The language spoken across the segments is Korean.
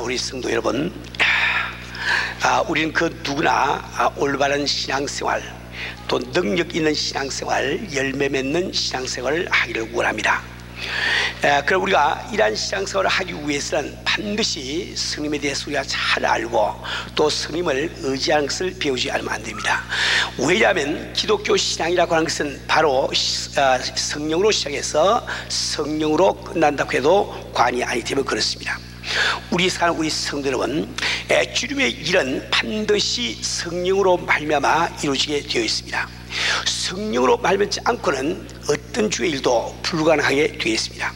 우리 성도 여러분, 우리는 그 누구나 올바른 신앙생활, 또 능력 있는 신앙생활, 열매 맺는 신앙생활을 하기를 원합니다. 그럼 우리가 이러한 신앙생활을 하기 위해서는 반드시 성령에 대해서 우리가 잘 알고 또 성령을 의지하는 것을 배우지 않으면 안 됩니다. 왜냐하면 기독교 신앙이라고 하는 것은 바로 성령으로 시작해서 성령으로 끝난다고 해도 과언이 아니기 때문에 그렇습니다. 우리 성도 여러분, 주님의 일은 반드시 성령으로 말미암아 이루어지게 되어 있습니다. 성령으로 말미암지 않고는 어떤 주의 일도 불가능하게 되어 있습니다.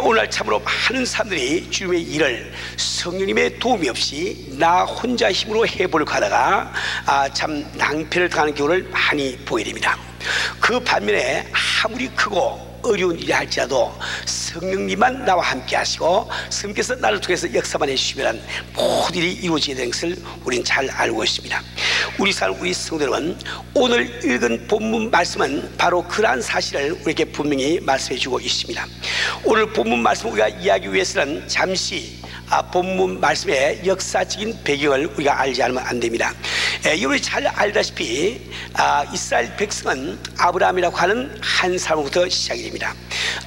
오늘날 참으로 많은 사람들이 주님의 일을 성령님의 도움이 없이 나 혼자 힘으로 해보려고 하다가 참 낭패를 당하는 경우를 많이 보게 됩니다. 그 반면에 아무리 크고 어려운 일이 할지라도 성령님만 나와 함께 하시고 성령께서 나를 통해서 역사만 해주시면 모든 일이 이루어지게 되는 것을 우리는 잘 알고 있습니다. 우리 성도 여러분, 오늘 읽은 본문 말씀은 바로 그러한 사실을 우리에게 분명히 말씀해 주고 있습니다. 오늘 본문 말씀을 우리가 이해하기 위해서는 잠시 본문 말씀의 역사적인 배경을 우리가 알지 않으면 안 됩니다. 여러분이 잘 알다시피 이스라엘 백성은 아브라함이라고 하는 한 사람부터 시작이 됩니다.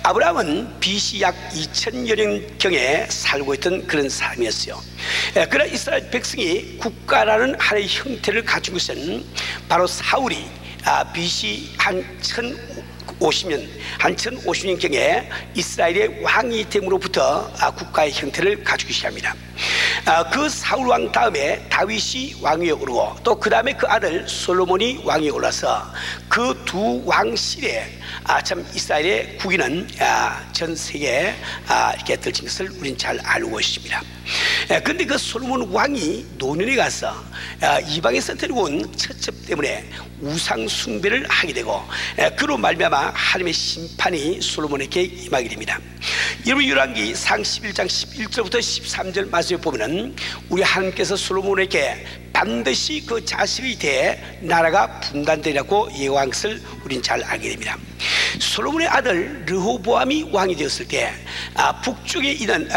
아브라함은 BC 약 2000여 년경에 살고 있던 그런 사람이었어요. 그러나 이스라엘 백성이 국가라는 하나의 형태를 갖춘 것은 바로 사울이 BC 한 1050년경에 이스라엘의 왕이 됨으로부터 국가의 형태를 갖추기 시작합니다. 그 사울 왕 다음에 다윗이 왕위에 오르고 또 그 다음에 그 아들 솔로몬이 왕위에 올라서 그 두 왕실에 참 이스라엘의 국위는 전 세계에 이렇게 들친 것을 우리는 잘 알고 있습니다. 그런데 그 솔로몬 왕이 노년에 가서 이방에서 데리고 온 처첩 때문에 우상 숭배를 하게 되고 그로 말미암아 하나님의 심판이 솔로몬에게 임하게 됩니다. 여러분, 열왕기 상 11장 11절부터 13절 말씀에 보면은 우리 하나님께서 솔로몬에게 반드시 그 자식에 대해 나라가 분단되리라고 예언한 것을 우리는 잘 알게 됩니다. 솔로몬의 아들 르호보암이 왕이 되었을 때 북쪽에 있는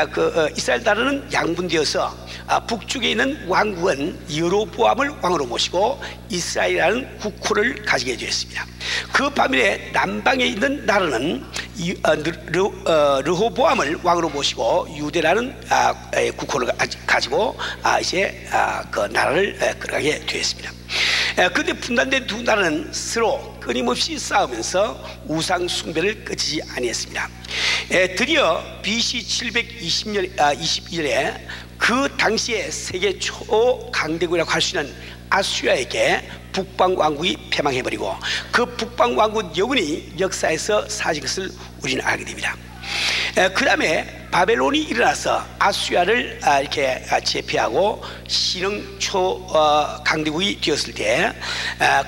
이스라엘 나라는 양분되어서 북쪽에 있는 왕국은 여로보암을 왕으로 모시고 이스라엘이라는 국호를 가지게 되었습니다. 그 반면에 남방에 있는 나라는 르호보암을 왕으로 모시고 유대라는 국호를 가지고 이제 그 나라를 끌어가게 되었습니다. 그런데 분단된 두 나라는 서로 끊임없이 싸우면서 우상 숭배를 그치지 아니했습니다. 드디어 BC 722년에 그 당시에 세계 초강대국이라고 할 수 있는 아수리아에게 북방왕국이 패망해버리고 그 북방왕국 여군이 역사에서 사라진 것을 우리는 알게 됩니다. 그 다음에 바벨론이 일어나서 아수리아를 이렇게 제패하고 신흥 초강대국이 되었을 때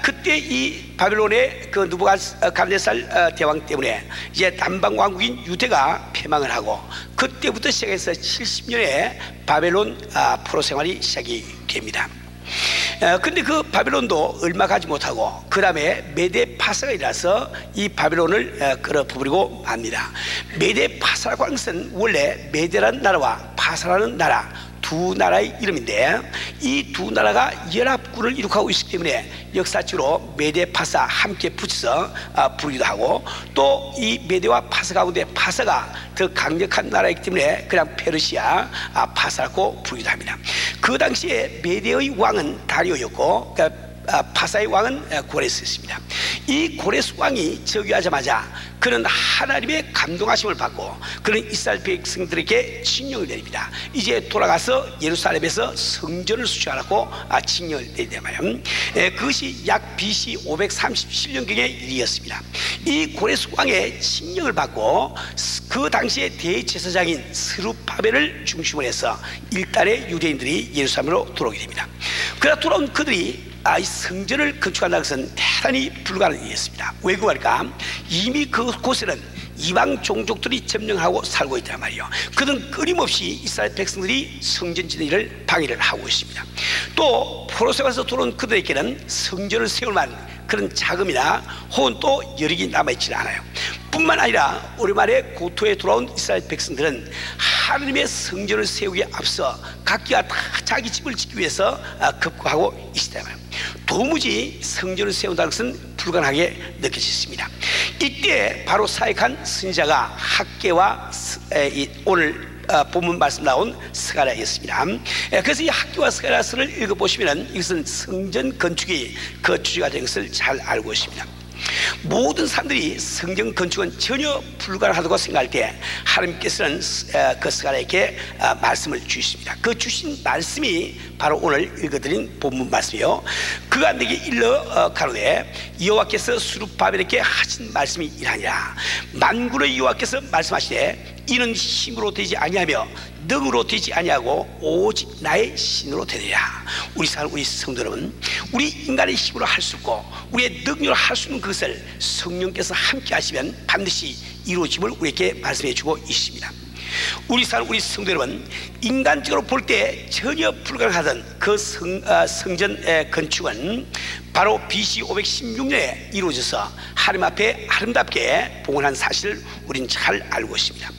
그때 이 바벨론의 그 느부갓네살 대왕 때문에 이제 남방 왕국인 유대가 패망을 하고 그때부터 시작해서 70년에 바벨론 포로 생활이 시작이 됩니다. 근데 그 바벨론도 얼마 가지 못하고 그 다음에 메데 파사가 일어나서 이 바벨론을 끌어부리고 맙니다. 메데 파사라고 하는 것은 원래 메데라는 나라와 파사라는 나라 두 나라의 이름인데 이 두 나라가 연합군을 이룩하고 있기 때문에 역사적으로 메데 파사 함께 붙여서 부르기도 하고 또 이 메데와 파사 가운데 파사가 더 강력한 나라이기 때문에 그냥 페르시아 파사라고 부르기도 합니다. 그 당시에 메데의 왕은 다리오였고 파사의 왕은 고레스였습니다. 이 고레스 왕이 즉위하자마자 그는 하나님의 감동하심을 받고 그는 이스라엘 백성들에게 칙령을 내립니다. 이제 돌아가서 예루살렘에서 성전을 수축하라고 칙령을 내리단 말이에요. 그것이 약 BC 537년경의 일이었습니다. 이 고레스 왕의 칙령을 받고 그 당시에 대제사장인 스룹바벨을 중심으로 해서 일단의 유대인들이 예루살렘으로 들어오게 됩니다. 그러나 돌아온 그들이 이 성전을 건축한다는 것은 대단히 불가능한 일이었습니다. 왜 그럴까? 이미 그곳에는 이방 종족들이 점령하고 살고 있단 말이에요. 그들은 끊임없이 이스라엘 백성들이 성전 짓는 일을 방해를 하고 있습니다. 또 포로세에서 들어온 그들에게는 성전을 세울 만한 그런 자금이나 혹은 또 여력이 남아있지 않아요. 뿐만 아니라 오랜만에 고토에 돌아온 이스라엘 백성들은 하나님의 성전을 세우기에 앞서 각기가 다 자기 집을 짓기 위해서 급거하고 있었다. 도무지 성전을 세운다는 것은 불가능하게 느껴졌습니다. 이때 바로 사역한 선지자가 학개와 오늘 본문 말씀 나온 스가랴였습니다. 그래서 이 학개와 스가랴서를 읽어보시면 이것은 성전 건축이 그 주제가 된 것을 잘 알고 있습니다. 모든 사람들이 성전 건축은 전혀 불가능하다고 생각할 때 하나님께서는 그 스가랴에게 말씀을 주십니다. 그 주신 말씀이 바로 오늘 읽어드린 본문 말씀이요. 그가 내게 일러 가로되 여호와께서 스룹바벨에게 하신 말씀이 이러하니라. 만군의 여호와께서 말씀하시되 이는 힘으로 되지 아니하며 능으로 되지 아니하고 오직 나의 신으로 되리라. 우리 성도 여러분, 우리 인간의 힘으로 할 수 없고 우리의 능력으로 할 수 있는 그것을 성령께서 함께 하시면 반드시 이루어짐을 우리에게 말씀해 주고 있습니다. 우리 성도 여러분, 인간적으로 볼 때 전혀 불가능하던 그 성전 건축은 바로 BC 516년에 이루어져서 하나님 앞에 아름답게 봉헌한 사실을 우리는 잘 알고 있습니다.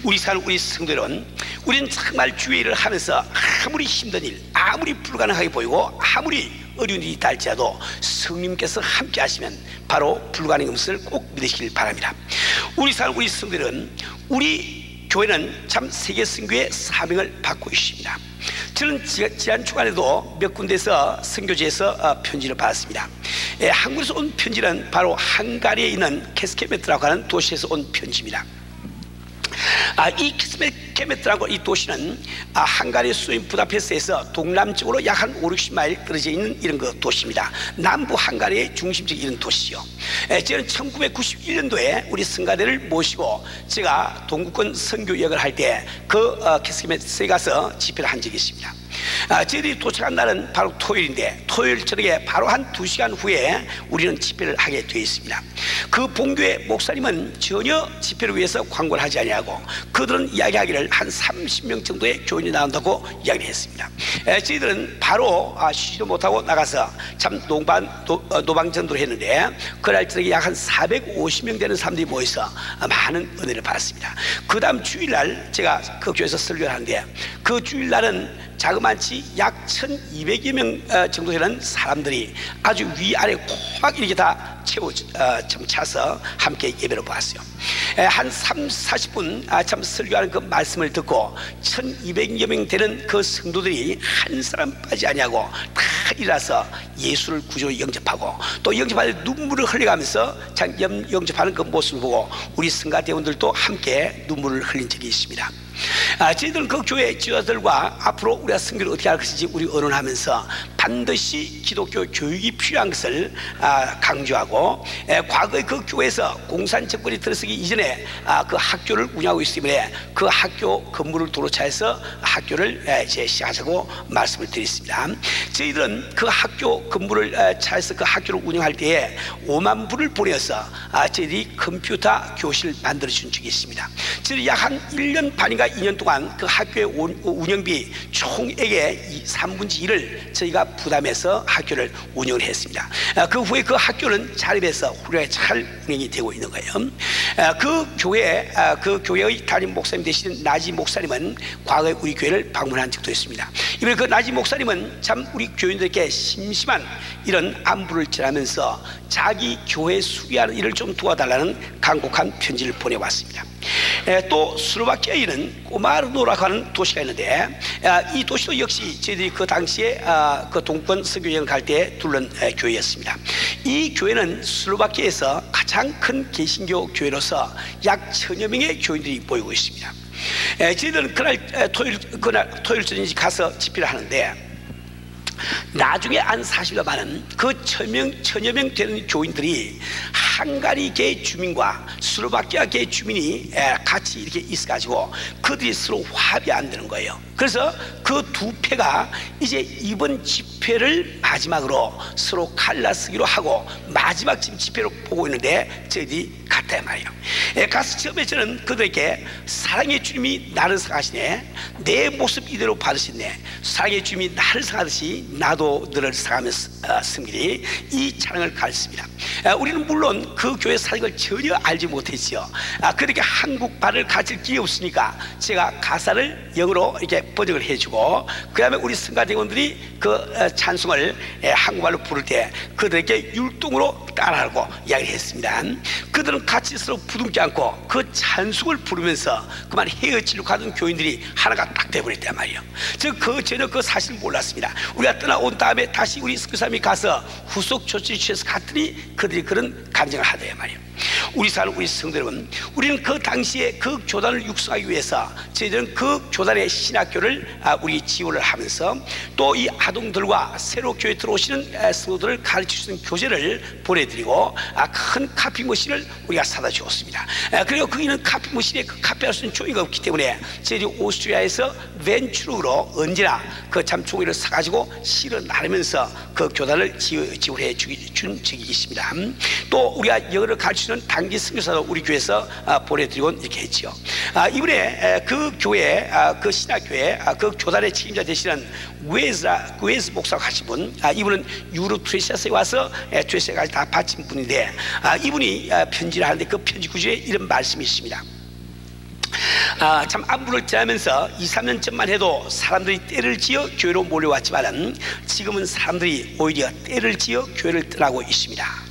우리 성도 여러분, 우리는 정말 주의 일을 하면서 아무리 힘든 일, 아무리 불가능하게 보이고 아무리 어려운 일이 있다 할지라도 성령님께서 함께 하시면 바로 불가능한 것을 꼭 믿으시길 바랍니다. 우리 성도들은 우리 교회는 참 세계 선교의 사명을 받고 있습니다. 저는 지난 주간에도 몇 군데에서 선교지에서 편지를 받았습니다. 한국에서 온 편지는 바로 헝가리에 있는 캐스케메트라고 하는 도시에서 온 편지입니다. 이 캐스케메트라고 이 도시는 헝가리 수도인 부다페스트에서 동남쪽으로 약 한 50-60마일 떨어져 있는 이런 그 도시입니다. 남부 헝가리의 중심적인 이런 도시죠. 저는 1991년도에 우리 성가대를 모시고 제가 동구권 선교역을 할 때 그 캐스케메트에 가서 집회를 한 적이 있습니다. 저희들이 도착한 날은 바로 토요일인데 토요일 저녁에 바로 한 2시간 후에 우리는 집회를 하게 되어 있습니다. 그 본교회 목사님은 전혀 집회를 위해서 광고를 하지 아니하고 그들은 이야기하기를 한 30명 정도의 교인이 나온다고 이야기를 했습니다. 저희들은 바로 쉬지도 못하고 나가서 참 노방전도를 했는데 그날 저녁에 약 한 450명 되는 사람들이 모여서 많은 은혜를 받았습니다. 그 다음 주일날 제가 그 교회에서 설교를 하는데 그 주일날은 자그마치 약 1200여 명 정도 되는 사람들이 아주 위아래 꽉 이렇게 다 차서 함께 예배를 보았어요. 한 30-40분 참 설교하는 그 말씀을 듣고 1200여 명 되는 그 성도들이 한 사람 빠지지 아니하고 다 일어나서 예수를 구주로 영접하고 또 영접할 때 눈물을 흘려가면서 참 영접하는 그 모습을 보고 우리 성가 대원들도 함께 눈물을 흘린 적이 있습니다. 저희들은 그 교회 지도자들과 앞으로 우리가 선교를 어떻게 할 것인지 우리 의논하면서 반드시 기독교 교육이 필요한 것을 강조하고 과거에 그 교회에서 공산 정권이 들어서기 이전에 그 학교를 운영하고 있기 때문에 그 학교 건물을 도로 차해서 학교를 이제 시작하자고 말씀을 드렸습니다. 저희들은 그 학교 건물을 차해서 그 학교를 운영할 때에 5만 불을 보내서 저희들이 컴퓨터 교실을 만들어 준 적이 있습니다. 저희들이 약 한 1년 반인가 2년 동안 그 학교의 운영비 총액의 3분의 1을 저희가 부담해서 학교를 운영을 했습니다. 그 후에 그 학교는 자립해서 훌륭하게 잘 운영이 되고 있는 거예요. 그 교회의 담임 목사님 되시는 나지 목사님은 과거에 우리 교회를 방문한 적도 있습니다. 이번에 그 나지 목사님은 참 우리 교인들에게 심심한 이런 안부를 전하면서 자기 교회 수비하는 일을 좀 도와달라는 간곡한 편지를 보내왔습니다. 또 슬로바키아에 있는 꼬마르노라고 하는 도시가 있는데 이 도시도 역시 저희들이 그 당시에 그 동권 선교여행 갈 때 둘른 교회였습니다. 이 교회는 슬로바키아에서 가장 큰 개신교 교회로서 약 1000여 명의 교인들이 모이고 있습니다. 저희들은 그날 토요일 저녁에 가서 집회를 하는데 나중에 한 40여 많은 그 1000여 명 되는 교인들이 헝가리계 주민과 슬로바키아계 주민이 같이 이렇게 있어가지고 그들이 서로 화합이 안 되는 거예요. 그래서 그 두 패가 이제 이번 집회를 마지막으로 서로 갈라쓰기로 하고 마지막 집회로 보고 있는데 저희들이 갔다 말이에요. 가서 처음에 저는 그들에게 사랑의 주님이 나를 사랑하시네, 내 모습 이대로 받으시네, 사랑의 주님이 나를 사랑하듯이 나도 너를 사랑하며 섬기리, 이 찬양을 가르칩니다. 우리는 물론 그 교회 사역을 전혀 알지 못했지요. 그렇게 한국말을 가질 길이 없으니까 제가 가사를 영어로 이렇게 번역을 해주고, 그 다음에 우리 성가대원들이 그 찬송을 한국말로 부를 때 그들에게 율동으로 따라하고 이야기를 했습니다. 그들은 같이 서로 부둥지 않고 그 찬송을 부르면서 그만 헤어지려고 하던 교인들이 하나가 딱 돼버렸단 말이에요. 전혀 그 사실을 몰랐습니다. 우리가 떠나온 다음에 다시 우리 선교사님이 가서 후속 조치를 취해서 갔더니 그들이 그런 감정을 하더란 말이에요. 우리 사는 우리 성도 여러분, 우리는 그 당시에 그 교단을 육성하기 위해서 저희들은 그 교단의 신학교를 우리 지원을 하면서 또 이 아동들과 새로 교회 들어오시는 성도들을 가르칠 수 있는 교재를 보내드리고 큰 카피 머신을 우리가 사다 주었습니다. 그리고 거기는 카피 머신에 그 카피할 수 있는 종이가 없기 때문에 저희들이 오스트리아에서 벤추룩으로 언제나 그 참 종이를 사가지고 실어 나르면서 그 교단을 지원해 준 적이 있습니다. 또 우리가 영어를 가르치는 단기 선교사도 우리 교회에서 보내드리고 이렇게 했지요. 이번에 그 교회, 그 신학교회 그 교단의 책임자 되시는 웨즈 목사가 하신 분, 이분은 유럽 트레시아스에 와서 트레시아까지 다 바친 분인데, 이분이 편지를 하는데 그 편지 구절에 이런 말씀이 있습니다. 참 안부를 전하면서 2, 3년 전만 해도 사람들이 때를 지어 교회로 몰려왔지만 지금은 사람들이 오히려 때를 지어 교회를 떠나고 있습니다.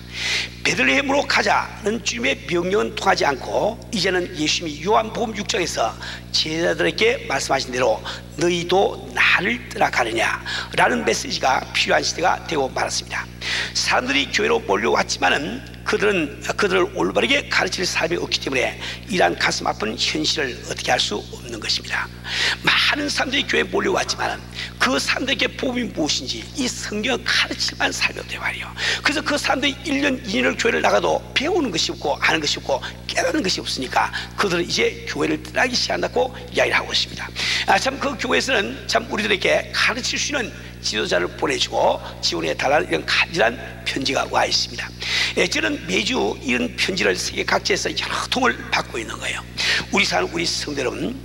베들레헴으로 가자는 주님의 명령은 통하지 않고 이제는 예수님이 요한복음 6장에서 제자들에게 말씀하신 대로 너희도 나를 떠나가느냐 라는 메시지가 필요한 시대가 되고 말았습니다. 사람들이 교회로 몰려왔지만은 그들을 올바르게 가르칠 사람이 없기 때문에 이러한 가슴 아픈 현실을 어떻게 할 수 없는 것입니다. 많은 사람들이 교회에 몰려왔지만 그 사람들에게 복음이 무엇인지 이 성경을 가르칠 만한 사람이 없단 말이에요. 그래서 그 사람들이 1년 2년을 교회를 나가도 배우는 것이 없고 아는 것이 없고 깨닫는 것이 없으니까 그들은 이제 교회를 떠나기 시작한다고 이야기를 하고 있습니다. 참 그 교회에서는 참 우리들에게 가르칠 수 있는 지도자를 보내주고 지원해 달라는 이런 간절한 편지가 와 있습니다. 저는 매주 이런 편지를 세계 각지에서 여러 통을 받고 있는 거예요. 우리 사는 우리 성도 여러분,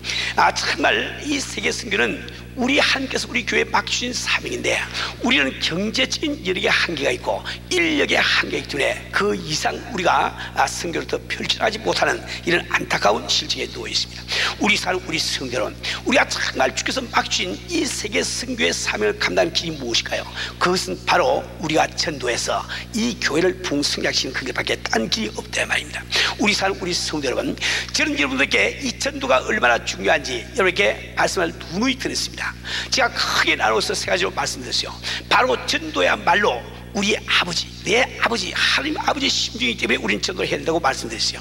정말 이 세계 선교는 우리 하나님께서 우리 교회에 맡기신 사명인데 우리는 경제적인 여력의 한계가 있고 인력의 한계가 있기 때문에 그 이상 우리가 선교를 더 펼쳐나가지 못하는 이런 안타까운 실정에 놓여 있습니다. 우리 사는 우리 성도 여러분, 우리가 정말 주께서 맡기신 이 세계 선교의 사명을 감당하는 길이 무엇일까요? 그것은 바로 우리가 전도해서 이 교회를 풍성하시는 그 길밖에 딴 길이 없다 말입니다. 우리 사는 우리 성도 여러분, 저는 여러분들께 이 전도가 얼마나 중요한지 여러분께 말씀을 누누이 드렸습니다. 제가 크게 나눠서 세 가지로 말씀드렸어요. 바로 전도야말로 우리 아버지, 내 아버지, 하나님 아버지의 심정이기 때문에 우리는 전도를 해야 된다고 말씀드렸어요.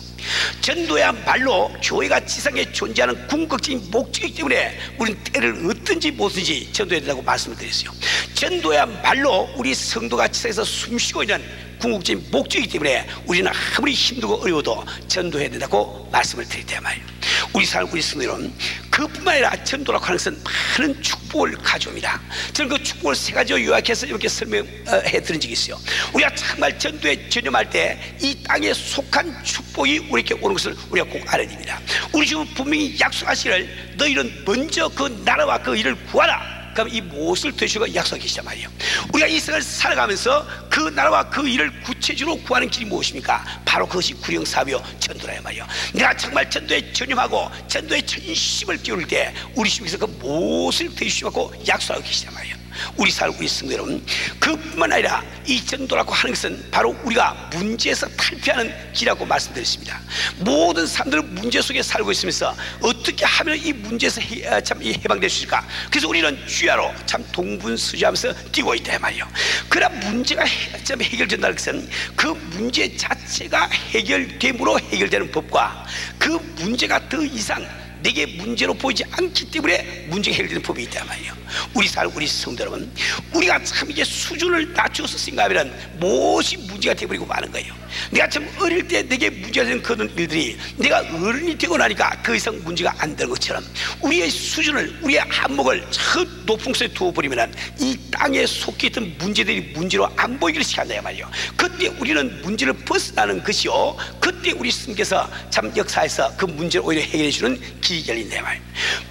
전도야말로 교회가 지상에 존재하는 궁극적인 목적이기 때문에 우리는 때를 얻든지 못든지 전도해야 된다고 말씀을 드렸어요. 전도야말로 우리 성도가 지상에서 숨쉬고 있는 궁극적인 목적이기 때문에 우리는 아무리 힘들고 어려워도 전도해야 된다고 말씀을 드렸단 말이에요. 우리 사는 우리 성도 여러분, 그뿐만 아니라 전도라고 하는 것은 많은 축복을 가져옵니다. 저는 그 축복을 세 가지로 요약해서 이렇게 설명해 드린 적이 있어요. 우리가 정말 전도에 전념할 때 이 땅에 속한 축복이 우리에게 오는 것을 우리가 꼭 알아야 됩니다. 우리 주는 분명히 약속하시기를 너희는 먼저 그 나라와 그 일을 구하라. 그럼 이 무엇을 되시고 약속하기 시작 말이에요. 우리가 이 세상을 살아가면서 그 나라와 그 일을 구체적으로 구하는 길이 무엇입니까? 바로 그것이 구령사업이요 전도라 말이에요. 내가 정말 전도에 전념하고 전도에 전심을 기울일 때 우리 주님께서 그 무엇을 되시고 약속하기 시작 말이에요. 우리 사는 우리 성도 여러분, 그뿐만 아니라 이 전도라고 하는 것은 바로 우리가 문제에서 탈피하는 길이라고 말씀드렸습니다. 모든 사람들은 문제 속에 살고 있으면서 어떻게 하면 이 문제에서 참 해방될 수 있을까? 그래서 우리는 주야로 참 동분서주하면서 뛰고 있다 말이에요. 그러나 문제가 참 해결된다는 것은 그 문제 자체가 해결됨으로 해결되는 법과 그 문제가 더 이상 내게 문제로 보이지 않기 때문에 문제가 해결되는 법이 있단 말이에요. 우리 성도 여러분, 우리가 참 이게 수준을 낮춰서 생각하면 무엇이 문제가 되어버리고 마는 거예요. 내가 참 어릴 때 내게 문제가 되는 그런 일들이 내가 어른이 되고 나니까 더 이상 문제가 안 되는 것처럼 우리의 수준을, 우리의 안목을 저 높은 곳에 두어버리면 이 땅에 속해 있던 문제들이 문제로 안 보이기를 시작한다 말이에요. 그때 우리는 문제를 벗어나는 것이요, 그때 우리 스님께서 참 역사에서 그 문제를 오히려 해결해 주는 길이 열린다 말이에요.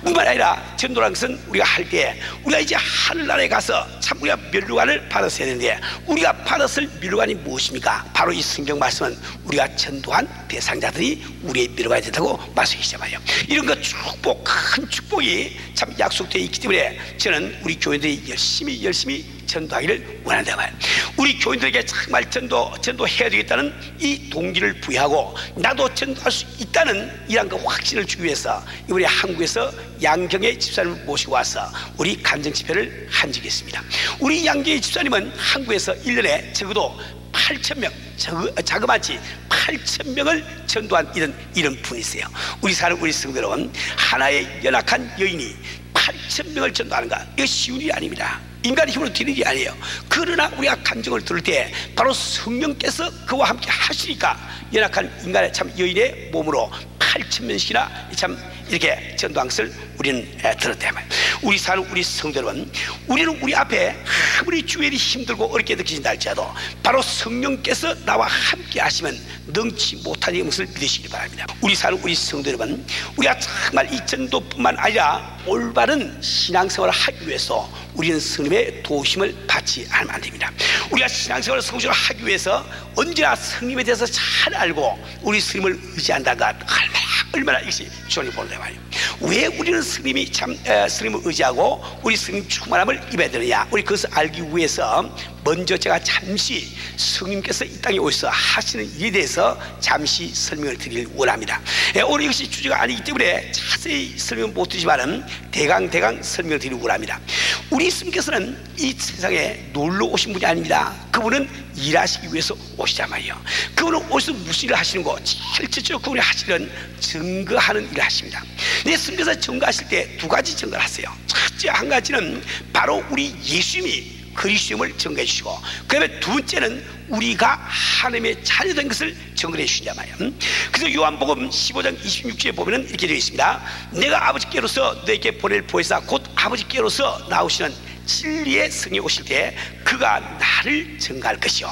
뿐만 아니라 전도라는 것은 우리가 할 때 우리가 이제 하늘나라에 가서 참 우리가 면류관을 받았어야 되는데, 우리가 받았을 면류관이 무엇입니까? 바로 이 성경 말씀은 우리가 전도한 대상자들이 우리의 면류관이 된다고 말씀하시죠 말이에요. 이런 그 축복, 큰 축복이 참 약속되어 있기 때문에 저는 우리 교인들이 열심히 전도하기를 원한다 말이에요. 우리 교인들에게 정말 전도해야 되겠다는 이 동기를 부여하고 나도 전도할 수 있다는 이런 그 확신을 주기 위해서 우리 한국에서 양경의 집사님을 모시고 와서 우리 간증 집회를 한 적이 있습니다. 우리 양경의 집사님은 한국에서 1년에 적어도 8,000명, 자그마치 8,000명을 전도한 이런 분이세요. 우리 성도 여러분, 하나의 연약한 여인이 8,000명을 전도하는가, 이거 쉬운 일이 아닙니다. 인간의 힘으로 되는 게 아니에요. 그러나 우리가 간증을 들을 때 바로 성령께서 그와 함께 하시니까 연약한 인간의 참 여인의 몸으로 8,000명씩이나 참 이렇게 전도한 것을 우리는 들었다 말이에요. 우리 성도 여러분, 우리는 우리 앞에 아무리 주일이 힘들고 어렵게 느껴진다 할지라도 바로 성령께서 나와 함께 하시면 능치 못하는 것을 믿으시기 바랍니다. 우리 성도 여러분, 우리가 정말 이 전도뿐만 아니라 올바른 신앙생활을 하기 위해서 우리는 스님의 도우심을 받지 않으면 안 됩니다. 우리가 신앙생활을 성실하게 하기 위해서 언제나 스님에 대해서 잘 알고 우리 스님을 의지한다가 얼마나 이것이 중요해 보는데 말이에요. 왜 우리는 스님을 의지하고 우리 스님 충만함을 입어야 되느냐, 우리 그것을 알기 위해서 먼저 제가 잠시 스님께서 이 땅에 오셔서 하시는 일에 대해서 잠시 설명을 드리길 원합니다. 오늘 이것이 주제가 아니기 때문에 자세히 설명을 못 드리지만은 대강 설명을 드리길 원합니다. 우리 스님께서는 이 세상에 놀러 오신 분이 아닙니다. 그분은 일하시기 위해서 오시단 말이에요. 그분은 오셔서 무슨 일을 하시는 거, 실질적으로 그분이 하시는 증거하는 일을 하십니다. 근데 스님께서 증거하실 때 두 가지 증거를 하세요. 첫째 한 가지는 바로 우리 예수님이 그리스도임을 증거해 주시고, 그 다음에 두 번째는 우리가 하나님의 자녀된 것을 증거해 주신단 말이에요. 그래서 요한복음 15장 26절에 보면 이렇게 되어 있습니다. 내가 아버지께로서 너에게 보낼 보혜사 곧 아버지께로서 나오시는 진리의 성령이 오실 때 그가 나를 증거할 것이요.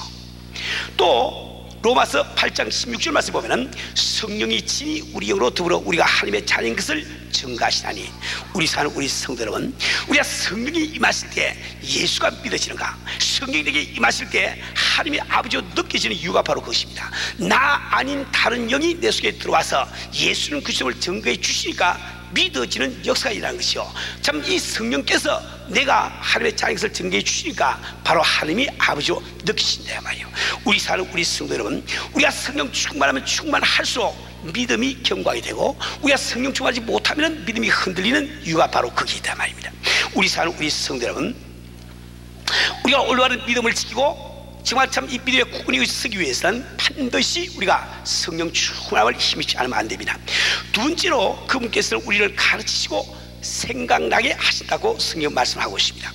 또 로마서 8장 16절 말씀 보면은 성령이 친히 우리 영으로 더불어 우리가 하나님의 자녀인 것을 증거하시나니, 우리 성도 여러분, 우리가 성령이 임하실 때 예수가 믿어지는가, 성령이 내게 임하실 때 하나님의 아버지로 느껴지는 이유가 바로 그것입니다. 나 아닌 다른 영이 내 속에 들어와서 예수는 그리스도를 증거해 주시니까 믿어지는 역사가 일어나는 것이요. 참 이 성령께서 내가 하나님의 자녀인 것을 증거해 주시니까 바로 하나님이 아버지로 느끼신다 말이에요. 우리 성도 여러분, 우리가 성령 충만하면 충만할수록 믿음이 경과하게 되고, 우리가 성령 충만하지 못하면 믿음이 흔들리는 이유가 바로 거기에 있단 말입니다. 우리 성도 여러분, 우리가 올바른 믿음을 지키고 정말 참 이 믿음의 구원이 서기 위해서는 반드시 우리가 성령 충만함을 힘입지 않으면 안 됩니다. 두 번째로 그분께서는 우리를 가르치시고 생각나게 하신다고 성경 말씀하고 있습니다.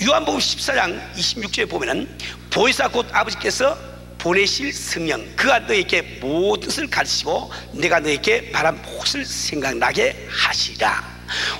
요한복음 14장 26절에 보면은 보혜사 곧 아버지께서 보내실 성령, 그가 너에게 모든 것을 가르치시고 내가 너에게 바란 모든 생각나게 하시리라.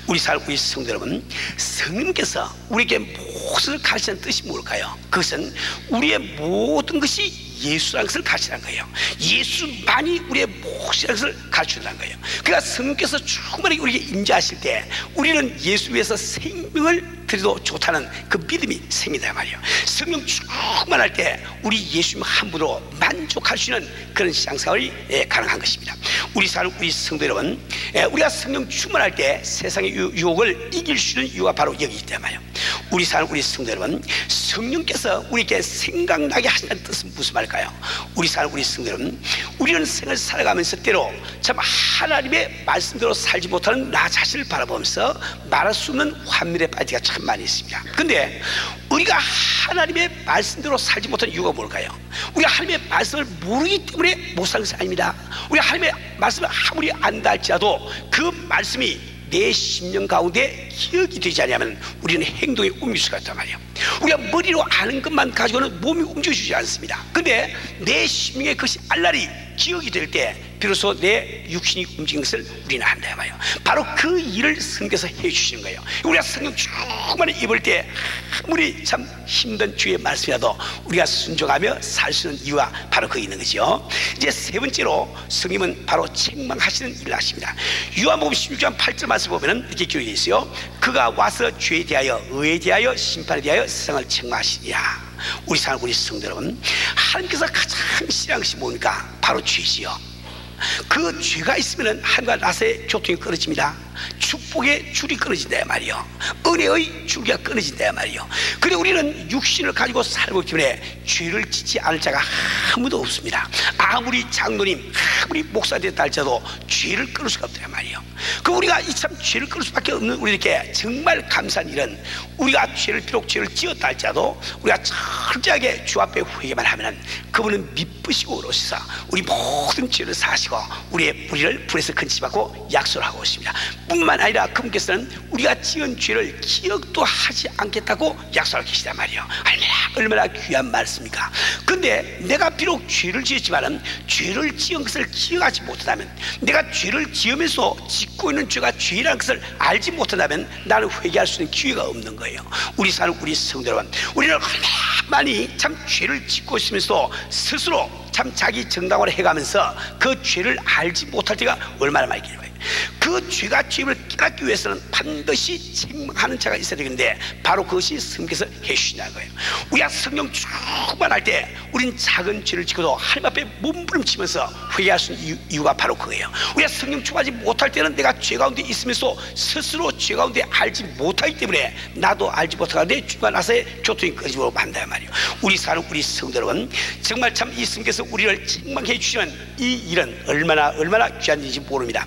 우리 성도 여러분, 성령께서 우리에게 모든 것을 가르치는 뜻이 뭘까요? 그것은 우리의 모든 것이 예수라는 것을 가르치는 거예요. 예수만이 우리의 모든 것을 가르치는 거예요. 그러니까 성령께서 충만하게 우리에게 임재하실 때 우리는 예수 위해서 생명을 드려도 좋다는 그 믿음이 생긴단 말이에요. 성령 충만할 때 우리 예수님 한 분으로 만족할 수 있는 그런 신앙생활이 가능한 것입니다. 우리 성도 여러분, 우리가 성령 충만할 때 세상의 유혹을 이길 수 있는 이유가 바로 여기 있단 말이에요. 우리 성도 여러분, 성령께서 우리에게 생각나게 하신다는 뜻은 무슨 말일까요? 우리 성도 여러분, 우리는 생을 살아가면서 때로 참 하나님의 말씀대로 살지 못하는 나 자신을 바라보면서 말할 수 없는 환멸에 빠지가 참 많이 있습니다. 근데 우리가 하나님의 말씀대로 살지 못하는 이유가 뭘까요? 우리가 하나님의 말씀을 모르기 때문에 못 사는 것이 아닙니다. 우리 하나님의 말씀을 아무리 안다 할지라도 그 말씀이 내 심령 가운데 기억이 되지 않으면 우리는 행동에 옮길 수가 있단 말이에요. 우리가 머리로 아는 것만 가지고는 몸이 움직여주지 않습니다. 근데 내 심령에 그것이 알랄이 기억이 될 때 비로소 내 육신이 움직이는 것을 우리는 안다 말이에요. 바로 그 일을 성경에서 해주시는 거예요. 우리가 성경 충만히 입을 때 아무리 참 힘든 주의 말씀이라도 우리가 순종하며 살 수 있는 이유가 바로 거기 있는 거죠. 이제 세 번째로 성님은 바로 책망하시는 일을 하십니다. 요한복음 16장 8절 말씀 보면은 이렇게 기록되어 있어요. 그가 와서 죄에 대하여 의에 대하여 심판에 대하여 세상을 책망하시리라. 우리 사랑 우리 성도 여러분, 하나님께서 가장 싫어하는 것이 뭡니까? 바로 죄지요. 그 죄가 있으면 하나님과 나사의 교통이 끊어집니다. 축복의 줄이 끊어진다 말이요, 은혜의 줄기가 끊어진다 말이요. 근데 우리는 육신을 가지고 살고 있기 때문에 죄를 짓지 않을 자가 아무도 없습니다. 아무리 장로님, 아무리 목사 됐다 할지라도 죄를 끊을 수가 없다 말이요. 그 우리가 이 참 죄를 끊을 수밖에 없는 우리에게 정말 감사한 일은, 우리가 비록 죄를 지었다 할지라도 우리가 철저하게 주 앞에 회개만 하면은 그분은 미쁘시고 오로시사 우리 모든 죄를 사시고 우리를 불에서 건지받고 약속을 하고 있습니다. 뿐만 아니라 그분께서는 우리가 지은 죄를 기억도 하지 않겠다고 약속하고 계시단 말이에요. 얼마나 귀한 말씀입니까? 근데 내가 비록 죄를 지었지만은 죄를 지은 것을 기억하지 못한다면, 내가 죄를 지으면서 짓고 있는 죄가 죄라는 것을 알지 못한다면 나는 회개할 수 있는 기회가 없는 거예요. 우리 사는 우리 성도 여러분, 우리는 얼마나 많이 참 죄를 짓고 있으면서 스스로 참 자기 정당화를 해가면서 그 죄를 알지 못할 때가 얼마나 많이 있겠어요. 그 죄가 죄를 깨닫기 위해서는 반드시 책망하는 자가 있어야 되는데 바로 그것이 성경에서 해주신다는 거예요. 우리가 성령 충만할 때 우린 작은 죄를 짓고도 하나님 앞에 몸부림치면서 회개할 수 있는 이유가 바로 그거예요. 우리가 성령 충만하지 못할 때는 내가 죄 가운데 있으면서 스스로 죄 가운데 알지 못하기 때문에 나도 알지 못하는데 주가 나서의 교통이 끊어지고 만다 말이에요. 우리 사는 우리 성도 여러분, 정말 참 이 성경에서 우리를 책망해 주시는 이 일은 얼마나 귀한 일인지 모릅니다.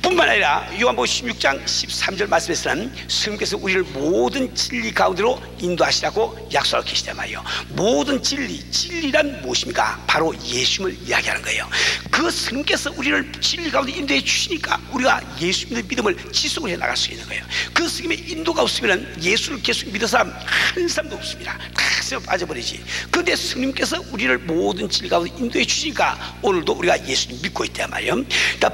뿐만 아니라 요한복음 16장 13절 말씀에서는 성경께서 우리를 모든 진리 가운데로 인도하시라고 약속하고 계시단 말이에요. 모든 진리란 무엇입니까? 바로 예수님을 이야기하는 거예요. 그 성경께서 우리를 진리 가운데 인도해 주시니까 우리가 예수님의 믿음을 지속을 해 나갈 수 있는 거예요. 그 성경의 인도가 없으면 예수를 계속 믿는 사람 한 사람도 없습니다. 다 빠져버리지. 그런데 성령께서 우리를 모든 진리 가운데 인도해 주시니까 오늘도 우리가 예수님 믿고 있단 말이에요.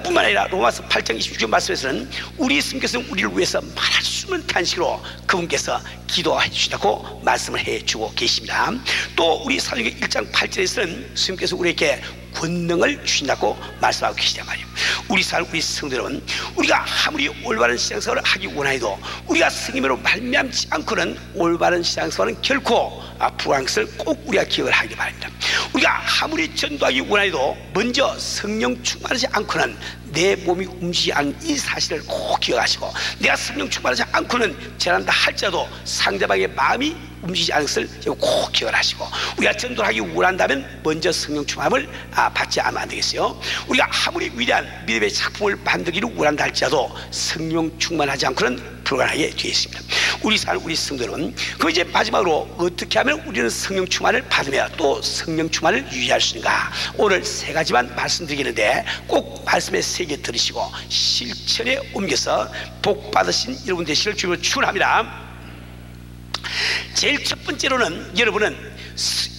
뿐만 아니라 로마서 8장 26절 말씀에서는 우리 성령께서 우리를 위해서 말할 수 없는 탄식으로 그분께서 기도해 주시다고 말씀을 해주고 계십니다. 또 우리 사도행전 1장 8절에서는 성령께서 우리에게 권능을 주신다고 말씀하고 계시단 말이에요. 우리 성도 여러분, 우리가 아무리 올바른 신앙생활을 하기 원하여도 우리가 성령으로 말미암지 않고는 올바른 신앙생활은 결코 불가능한 것을 꼭 우리가 기억을 하기 바랍니다. 우리가 아무리 전도하기 원하여도 먼저 성령 충만하지 않고는 내 몸이 움직이지 않는 이 사실을 꼭 기억하시고, 내가 성령 충만하지 않고는 전한다 할지라도 상대방의 마음이 움직이지 않는 것을 꼭 기억을 하시고, 우리가 전도를 하기 원한다면 먼저 성령 충만함을 받지 않으면 안 되겠어요. 우리가 아무리 위대한 믿음의 작품을 만들기를 원한다 할지라도 성령 충만하지 않고는 불가능하게 되어 있습니다. 우리 성도 여러분, 그 이제 마지막으로 어떻게 하면 우리는 성령 충만을 받으며 또 성령 충만을 유지할 수 있는가, 오늘 세 가지만 말씀드리겠는데 꼭 말씀에 새겨 들으시고 실천에 옮겨서 복 받으신 여러분 되시기를 주님으로 축원합니다. 제일 첫 번째로는 여러분은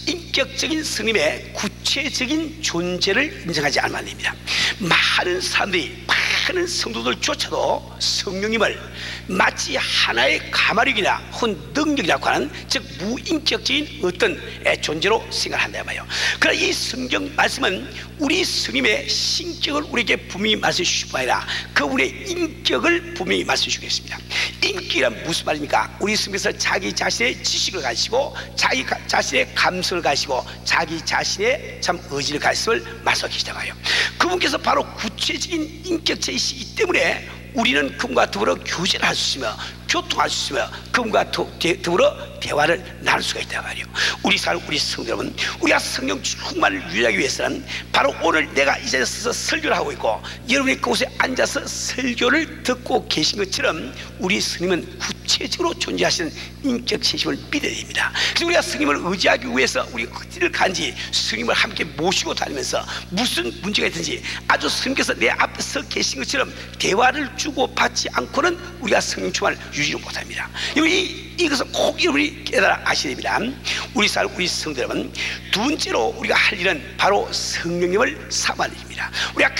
인격적인 성령의 구체적인 존재를 인정하지 않으면 안 됩니다. 많은 사람들이, 많은 성도들조차도 성령님을 마치 하나의 가마력이나 혹은 능력이라고 하는, 즉 무인격적인 어떤 존재로 생각한다 말이에요. 그러나 이 성경 말씀은 우리 성령님의 신격을 우리에게 분명히 말씀해 주실 뿐 아니라 그분의 인격을 분명히 말씀해 주겠습니다. 인격이란 무슨 말입니까? 우리 성경에서 자기 자신의 지식을 가지고 자기 자신의 감성을 가지고 자기 자신의 참 의지를 가지고 말씀하고 계시단 말이에요. 그분께서 바로 구체적인 인격체이시기 때문에 우리는 그분과 더불어 교제를 할 수 있으며 교통할 수 있으며 그분과 더불어 대화를 나눌 수가 있단 말이에요. 우리 성도 여러분, 우리가 성령 충만을 유지하기 위해서는 바로 오늘 내가 이 자리에 서서 설교를 하고 있고 여러분이 그곳에 앉아서 설교를 듣고 계신 것처럼 우리 스님은 구체적으로 존재하시는 인격 체심을 믿어야 됩니다. 그래서 우리가 스님을 의지하기 위해서 우리 어디를 간지 스님을 함께 모시고 다니면서 무슨 문제가 있든지 아주 스님께서 내 앞에 서 계신 것처럼 대화를 주고 받지 않고는 우리가 성령 충만을 유지 못합니다. 이것은 꼭 여러분이 깨달아 아셔야 됩니다. 우리 성도 여러분, 두 번째로 우리가 할 일은 바로 성령님을 사모하는 일입니다. 우리가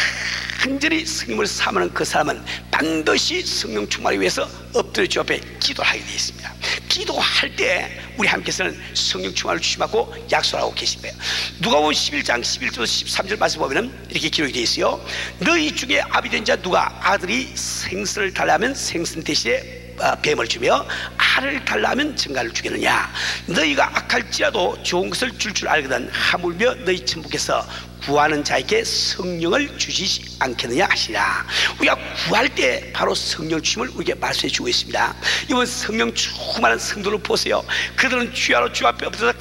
간절히 성령님을 사모하는 그 사람은 반드시 성령 충만을 위해서 엎드려 주 앞에 기도를 하게 되어 있습니다. 기도할 때 우리 하나님께서는 성령 충만을 주시고 약속하고 계신 거예요. 누가복음 11장 11절 13절 말씀 보면 이렇게 기록이 되어 있어요. 너희 중에 아비된 자 누가 아들이 생선을 달라 하면 생선 대신에 뱀을 주며 알을 달라 하면 증가를 주겠느냐. 너희가 악할지라도 좋은 것을 줄 알거든 하물며 너희 천부께서 구하는 자에게 성령을 주시지 않겠느냐 하시라. 우리가 구할 때 바로 성령 주심을 우리에게 말씀해 주고 있습니다. 이번 성령 충만한 성도를 보세요. 그들은 주야로 주 앞에 엎드려서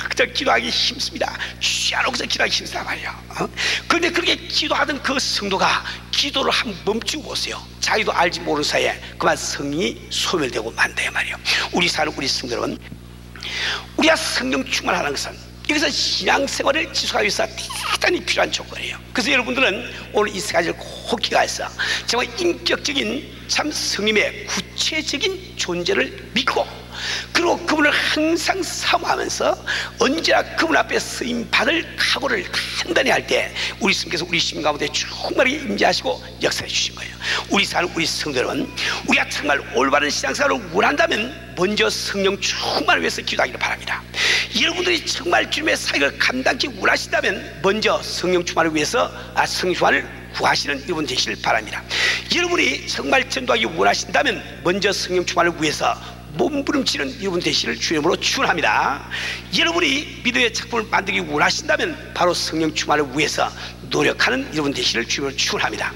그저 기도하기 힘씁니다. 주야로 그저 기도하기 힘쓰단 말이에요. 그런데 그렇게 기도하던 그 성도가 기도를 한번 멈추고 보세요. 자기도 알지 모르는 사이에 그만 성령이 소멸되고 만다 말이에요. 우리 성도 여러분, 우리가 성령 충만하는 것은 이것은 신앙생활을 지속하기 위해서 대단히 필요한 조건이에요. 그래서 여러분들은 오늘 이 세 가지를 꼭 기억해서 정말 인격적인 참 성님의 구체적인 존재를 믿고 그리고 그분을 항상 사모하면서 언제나 그분 앞에 쓰임 받을 각오를 단단히 할 때 우리 스님께서 우리 심 가운데 충만하게 임재하시고 역사해 주신 거예요. 우리 성도 여러분, 우리가 정말 올바른 신앙생활을 원한다면 먼저 성령 충만을 위해서 기도하기를 바랍니다. 여러분들이 정말 주님의 사역을 감당치 원하신다면 먼저 성령 충만을 위해서 성령 충만을 구하시는 여러분 되시길 바랍니다. 여러분이 정말 전도하기 원하신다면 먼저 성령 충만을 위해서 몸부림치는 여러분 되시기를 주님으로 축원합니다. 여러분이 믿음의 작품을 만들기 원하신다면 바로 성령 충만을 위해서 노력하는 여러분 되시기를 주님으로 축원합니다.